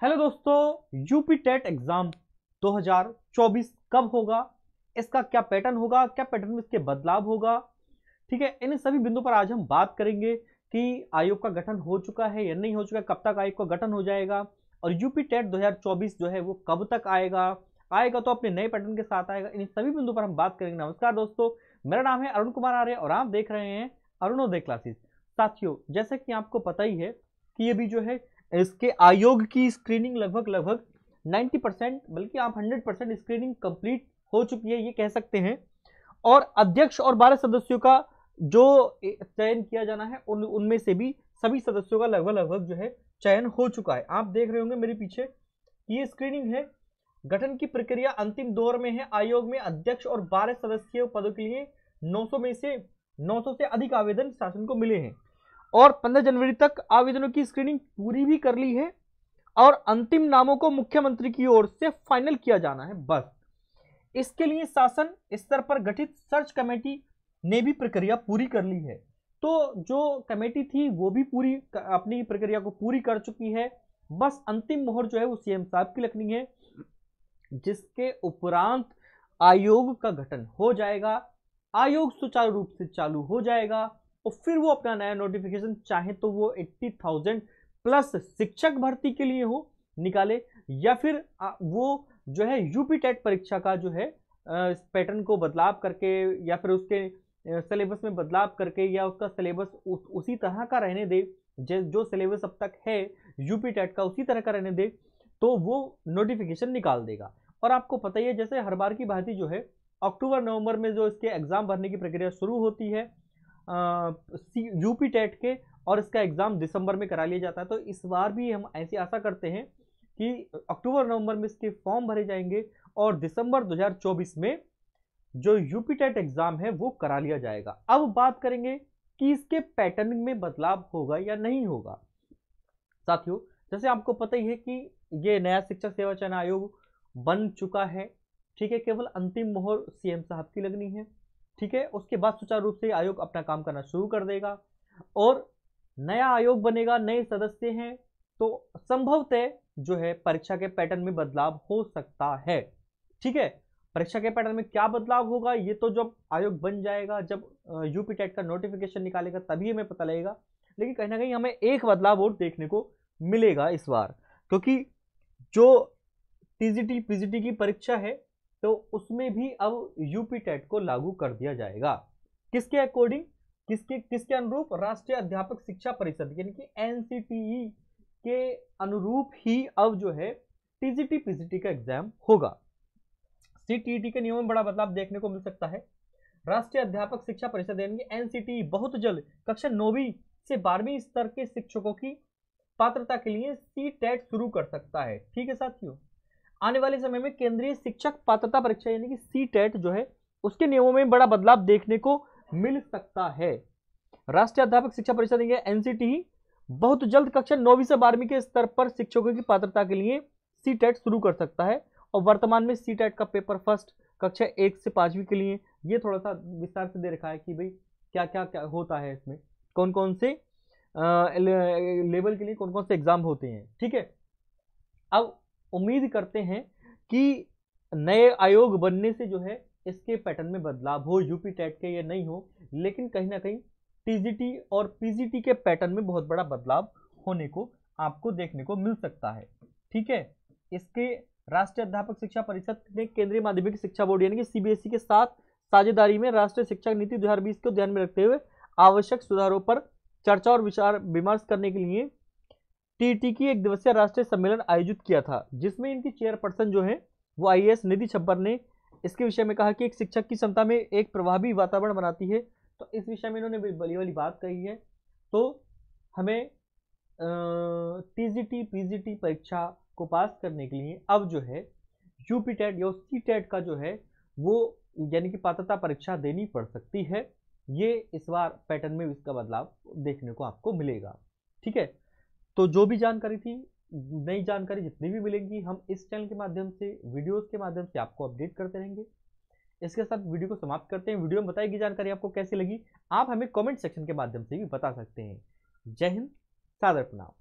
Hello दोस्तों, UP TET exam 2024 कब होगा, इसका क्या पैटर्न होगा, क्या पैटर्न में इसके बदलाव होगा। ठीक है, इन सभी बिंदु पर आज हम बात करेंगे कि आयोग का गठन हो चुका है या नहीं हो चुका है, कब तक आयोग का गठन हो जाएगा और यूपी टेट 2024 जो है वो कब तक आएगा। आएगा तो अपने नए पैटर्न के साथ आएगा। इन सभी बिंदु पर हम बात करेंगे। नमस्कार दोस्तों, मेरा नाम है अरुण कुमार आर्य और आप देख रहे हैं अरुणोदय क्लासेस। साथियों, जैसा कि आपको पता ही है कि ये भी जो है इसके आयोग की स्क्रीनिंग लगभग 90% बल्कि आप 100% स्क्रीनिंग कंप्लीट हो चुकी है, ये कह सकते हैं। और अध्यक्ष और 12 सदस्यों का जो चयन किया जाना है उनमें से भी सभी सदस्यों का लगभग जो है चयन हो चुका है। आप देख रहे होंगे मेरे पीछे, ये स्क्रीनिंग है। गठन की प्रक्रिया अंतिम दौर में है। आयोग में अध्यक्ष और 12 सदस्यीय पदों के लिए 900 से अधिक आवेदन शासन को मिले हैं और 15 जनवरी तक आवेदनों की स्क्रीनिंग पूरी भी कर ली है और अंतिम नामों को मुख्यमंत्री की ओर से फाइनल किया जाना है। बस इसके लिए शासन स्तर पर गठित सर्च कमेटी ने भी प्रक्रिया पूरी कर ली है। तो जो कमेटी थी वो भी पूरी अपनी प्रक्रिया को पूरी कर चुकी है। बस अंतिम मोहर जो है वो सीएम साहब की लगनी है, जिसके उपरांत आयोग का गठन हो जाएगा, आयोग सुचारू रूप से चालू हो जाएगा और फिर वो अपना नया नोटिफिकेशन चाहे तो वो 80,000 प्लस शिक्षक भर्ती के लिए हो निकाले, या फिर वो जो है यूपी टेट परीक्षा का जो है पैटर्न को बदलाव करके या फिर उसके सिलेबस में बदलाव करके या उसका सिलेबस उसी तरह का रहने दे, जो सिलेबस अब तक है यूपी टेट का उसी तरह का रहने दे, तो वो नोटिफिकेशन निकाल देगा। और आपको पता ही है, जैसे हर बार की भांति जो है अक्टूबर नवंबर में जो इसके एग्जाम भरने की प्रक्रिया शुरू होती है यूपी टेट के, और इसका एग्जाम दिसंबर में करा लिया जाता है। तो इस बार भी हम ऐसी आशा करते हैं कि अक्टूबर नवंबर में इसके फॉर्म भरे जाएंगे और दिसंबर 2024 में जो यूपी टेट एग्जाम है वो करा लिया जाएगा। अब बात करेंगे कि इसके पैटर्न में बदलाव होगा या नहीं होगा। साथियों, जैसे आपको पता ही है कि ये नया शिक्षक सेवा चयन आयोग बन चुका है। ठीक है, केवल अंतिम मोहर सीएम साहब की लगनी है। ठीक है, उसके बाद सुचारू रूप से आयोग अपना काम करना शुरू कर देगा और नया आयोग बनेगा, नए सदस्य हैं, तो संभवतः जो है परीक्षा के पैटर्न में बदलाव हो सकता है। ठीक है, परीक्षा के पैटर्न में क्या बदलाव होगा ये तो जब आयोग बन जाएगा, जब यूपी टेट का नोटिफिकेशन निकालेगा तभी हमें पता लगेगा। लेकिन कहीं ना कहीं हमें एक बदलाव और देखने को मिलेगा इस बार, क्योंकि जो टीजीटी पीजीटी की परीक्षा है तो उसमें भी अब यूपी टेट को लागू कर दिया जाएगा। किसके अकॉर्डिंग, किसके अनुरूप? राष्ट्रीय अध्यापक शिक्षा परिषद यानी कि एनसीटीई के अनुरूप ही अब जो है टीजीटी पीजीटी का एग्जाम होगा। सीटीईटी के नियमों में बड़ा बदलाव देखने को मिल सकता है। राष्ट्रीय अध्यापक शिक्षा परिषद यानी कि एनसीटीई बहुत जल्द कक्षा 9वीं से 12वीं स्तर के शिक्षकों की पात्रता के लिए सी टेट शुरू कर सकता है। ठीक है साथियों, आने वाले समय में केंद्रीय शिक्षक पात्रता परीक्षा यानी कि सी टेट जो है उसके नियमों में बड़ा बदलाव देखने को मिल सकता है। राष्ट्रीय अध्यापक शिक्षा परिषद एनसीटी बहुत जल्द कक्षा 9वीं से 12वीं के स्तर पर शिक्षकों की पात्रता के लिए सी टेट शुरू कर सकता है और वर्तमान में सी टेट का पेपर फर्स्ट कक्षा 1 से 5वीं के लिए ये थोड़ा सा विस्तार से दे रखा है कि भाई क्या क्या क्या होता है इसमें, कौन कौन से लेवल के लिए कौन कौन से एग्जाम होते हैं। ठीक है, अब उम्मीद करते हैं कि नए आयोग बनने से जो है इसके पैटर्न में बदलाव हो, यूपी टेट के ये नहीं हो, लेकिन कहीं ना कहीं टीजीटी और पीजीटी के पैटर्न में बहुत बड़ा बदलाव होने को आपको देखने को मिल सकता है। ठीक है, इसके राष्ट्रीय अध्यापक शिक्षा परिषद ने केंद्रीय माध्यमिक शिक्षा बोर्ड यानी कि सीबीएसई के साथ साझेदारी में राष्ट्रीय शिक्षा नीति 2020 को ध्यान में रखते हुए आवश्यक सुधारों पर चर्चा और विचार विमर्श करने के लिए टीटी की एक दिवसीय राष्ट्रीय सम्मेलन आयोजित किया था, जिसमें इनकी चेयरपर्सन जो है वो आईएएस निधि छब्बर ने इसके विषय में कहा कि एक शिक्षक की क्षमता में एक प्रभावी वातावरण बनाती है। तो इस विषय में इन्होंने बड़ी वाली बात कही है। तो हमें टीजीटी पीजीटी परीक्षा को पास करने के लिए अब जो है यूपी टेट या सी टेट का जो है वो यानी कि पात्रता परीक्षा देनी पड़ सकती है। ये इस बार पैटर्न में इसका बदलाव देखने को आपको मिलेगा। ठीक है, तो जो भी जानकारी थी, नई जानकारी जितनी भी मिलेंगी हम इस चैनल के माध्यम से, वीडियोस के माध्यम से आपको अपडेट करते रहेंगे। इसके साथ वीडियो को समाप्त करते हैं। वीडियो में बताई गई जानकारी आपको कैसी लगी आप हमें कमेंट सेक्शन के माध्यम से भी बता सकते हैं। जय हिंद, सादर प्रणाम।